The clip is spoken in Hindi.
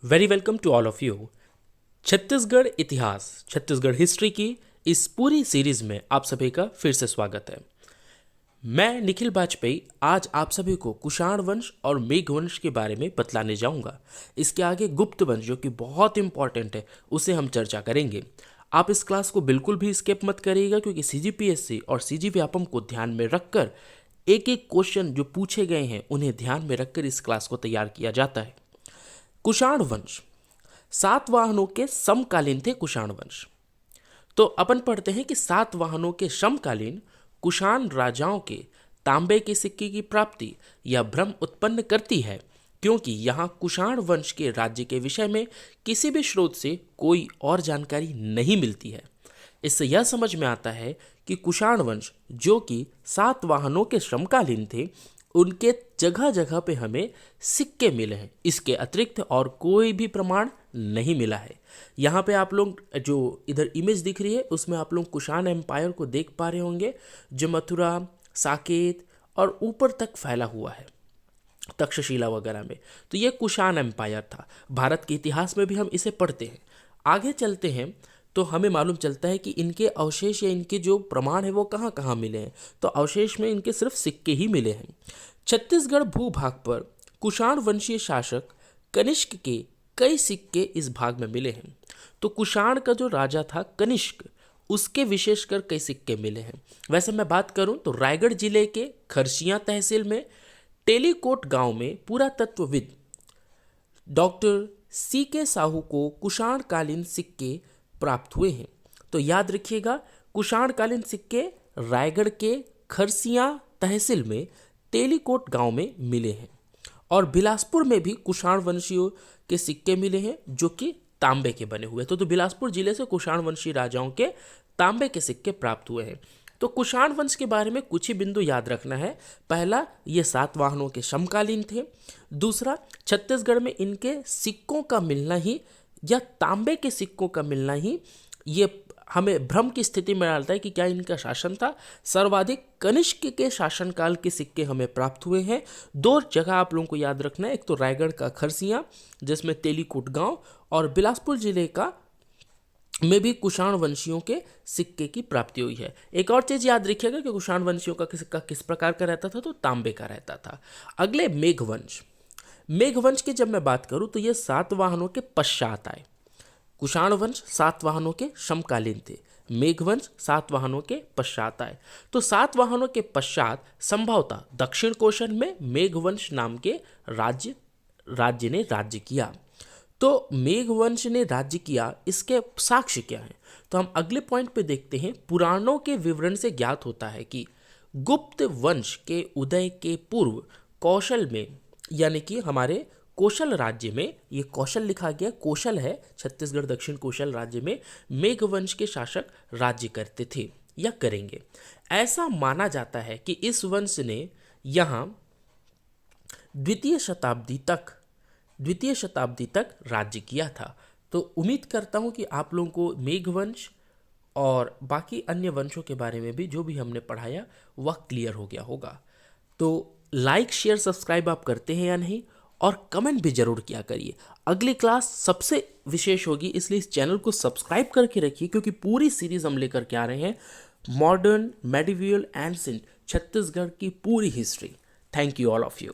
Very welcome to all of you. Chhattisgarh इतिहास, छत्तीसगढ़ हिस्ट्री की इस पूरी सीरीज में आप सभी का फिर से स्वागत है। मैं निखिल वाजपेयी आज आप सभी को कुषाण वंश और मेघ वंश के बारे में बतलाने जाऊंगा। इसके आगे गुप्त वंश जो कि बहुत इंपॉर्टेंट है उसे हम चर्चा करेंगे। आप इस क्लास को बिल्कुल भी स्किप मत करिएगा क्योंकि सीजीपीएससी और सीजी व्यापम को ध्यान में रखकर एक एक क्वेश्चन जो पूछे गए हैं उन्हें ध्यान में रखकर इस क्लास को तैयार किया जाता है। कुषाण वंश 7 वाहनों के समकालीन थे। कुषाण वंश तो अपन पढ़ते हैं कि 7 वाहनों के समकालीन कुषाण राजाओं के तांबे के सिक्के की प्राप्ति यह भ्रम उत्पन्न करती है क्योंकि यहाँ कुषाण वंश के राज्य के विषय में किसी भी स्रोत से कोई और जानकारी नहीं मिलती है। इससे यह समझ में आता है कि कुषाण वंश जो कि 7 वाहनों के समकालीन थे उनके जगह जगह पे हमें सिक्के मिले हैं। इसके अतिरिक्त और कोई भी प्रमाण नहीं मिला है। यहाँ पे आप लोग जो इधर इमेज दिख रही है उसमें आप लोग कुषाण एम्पायर को देख पा रहे होंगे जो मथुरा, साकेत और ऊपर तक फैला हुआ है तक्षशिला वगैरह में। तो ये कुषाण एम्पायर था। भारत के इतिहास में भी हम इसे पढ़ते हैं। आगे चलते हैं तो हमें मालूम चलता है कि इनके अवशेष या इनके जो प्रमाण है वो कहाँ कहाँ मिले हैं। तो अवशेष में इनके सिर्फ सिक्के ही मिले हैं। छत्तीसगढ़ भूभाग पर कुषाण वंशीय शासक कनिष्क के कई सिक्के इस भाग में मिले हैं। तो कुषाण का जो राजा था कनिष्क, उसके विशेषकर कई सिक्के मिले हैं। वैसे मैं बात करूं तो रायगढ़ जिले के खरसिया तहसील में टेलीकोट गांव में पुरातत्वविद डॉक्टर सी के साहू को कुषाण कालीन सिक्के प्राप्त हुए हैं। तो याद रखिएगा, कुषाण कालीन सिक्के रायगढ़ के खरसिया तहसील में टेलीकोट गांव में मिले हैं। और बिलासपुर में भी कुषाण वंशियों के सिक्के मिले हैं जो कि तांबे के बने हुए। तो बिलासपुर जिले से कुषाण वंशी राजाओं के तांबे के सिक्के प्राप्त हुए हैं। तो कुषाण वंश के बारे में कुछ ही बिंदु याद रखना है। पहला, ये 7 वाहनों के समकालीन थे। दूसरा, छत्तीसगढ़ में इनके सिक्कों का मिलना ही या तांबे के सिक्कों का मिलना ही ये हमें भ्रम की स्थिति में डालता है कि क्या इनका शासन था। सर्वाधिक कनिष्क के शासनकाल के सिक्के हमें प्राप्त हुए हैं। 2 जगह आप लोगों को याद रखना है, एक तो रायगढ़ का खरसिया जिसमें तेलीकोट गांव और बिलासपुर जिले का में भी कुषाण वंशियों के सिक्के की प्राप्ति हुई है। एक और चीज याद रखिएगा कि कुषाण वंशियों का सिक्का किस प्रकार का रहता था, तो तांबे का रहता था। अगले मेघवंश। मेघवंश की जब मैं बात करूं तो ये 7 वाहनों के पश्चात आए। कुषाण वंश 7 वाहनों के समकालीन थे, मेघवंश 7 वाहनों के पश्चात आए। तो 7 वाहनों के पश्चात संभवतः दक्षिण कोशन में मेघवंश नाम के राज्य ने राज्य किया। तो मेघवंश ने राज्य किया, इसके साक्ष्य क्या हैं? तो हम अगले पॉइंट पे देखते हैं। पुराणों के विवरण से ज्ञात होता है कि गुप्त वंश के उदय के पूर्व कौशल में, यानी कि हमारे कौशल राज्य में, ये कौशल लिखा गया, कौशल है छत्तीसगढ़ दक्षिण कौशल राज्य में मेघवंश के शासक राज्य करते थे या करेंगे। ऐसा माना जाता है कि इस वंश ने यहाँ द्वितीय शताब्दी तक राज्य किया था। तो उम्मीद करता हूँ कि आप लोगों को मेघवंश और बाकी अन्य वंशों के बारे में भी जो भी हमने पढ़ाया वह क्लियर हो गया होगा। तो लाइक, शेयर, सब्सक्राइब आप करते हैं या नहीं, और कमेंट भी जरूर किया करिए। अगली क्लास सबसे विशेष होगी, इसलिए इस चैनल को सब्सक्राइब करके रखिए क्योंकि पूरी सीरीज हम लेकर के आ रहे हैं मॉडर्न, मेडिवियल, एंशिएंट छत्तीसगढ़ की पूरी history. Thank you all of you.